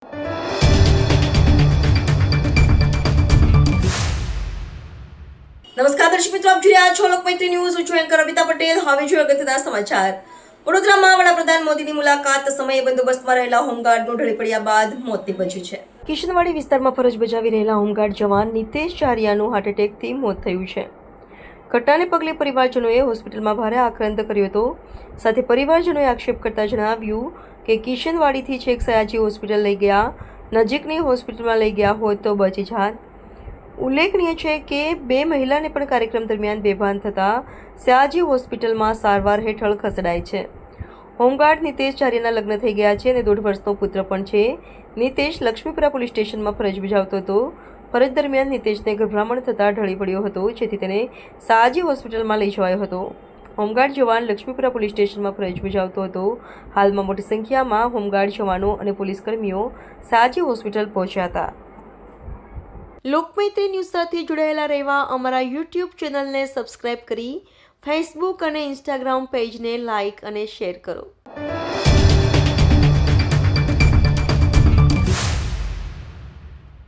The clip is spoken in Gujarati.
નમસ્કાર દર્શક મિત્રો, આપ જોઈ રહ્યા છો લોકમૈત્રી ન્યૂઝ. હું છું એન્કર અમિતા પટેલ. હવે જોઈએ અગત્યના સમાચાર. વડોદરામાં વડાપ્રધાન મોદીની મુલાકાત સમયે બંદોબસ્તમાં રહેલા હોમગાર્ડનું ઢળી પડ્યા બાદ મોત નીપજ્યું છે. કિશનવાડી વિસ્તારમાં ફરજ બજાવી રહેલા હોમગાર્ડ જવાન નીતેશ ચારિયાનું હાર્ટ એટેકથી મોત થયું છે. ઘટનાને પગલે પરિવારજનોએ હોસ્પિટલમાં ભારે આક્રંદ કર્યો હતો. સાથે પરિવારજનોએ આક્ષેપ કરતા જણાવ્યું કે કિશનવાડીથી છેક સયાજી હોસ્પિટલ લઈ ગયા, નજીકની હોસ્પિટલમાં લઈ ગયા હોત તો બચી જાત. ઉલ્લેખનીય છે કે બે મહિલાને પણ કાર્યક્રમ દરમિયાન બેભાન થતા સયાજી હોસ્પિટલમાં સારવાર હેઠળ ખસેડાય છે. હોમગાર્ડ નીતેશ ચારિયાના લગ્ન થઈ ગયા છે અને 1.5 વર્ષનો પુત્ર પણ છે. નીતેશ લક્ષ્મીપુરા પોલીસ સ્ટેશનમાં ફરજ બજાવતો હતો. ફરજ દરમિયાન નીતેશને ગભરામણ થતાં ઢળી પડ્યો હતો, જેથી તેને સયાજી હોસ્પિટલમાં લઈ જવાયો હતો. હોમગાર્ડ જવાન લક્ષ્મીપુરા પોલીસ સ્ટેશનમાં ફરજ બજાવતો હતો. હાલમાં મોટી સંખ્યામાં હોમગાર્ડ જવાનો અને પોલીસ કર્મીઓ સયાજી હોસ્પિટલ પહોંચ્યા હતા. લોકમૈત્રી ન્યૂઝ સાથે જોડાયેલા રહેવા અમારા યુટ્યુબ ચેનલને સબસ્ક્રાઇબ કરી ફેસબુક અને ઇન્સ્ટાગ્રામ પેજને લાઇક અને શેર કરો.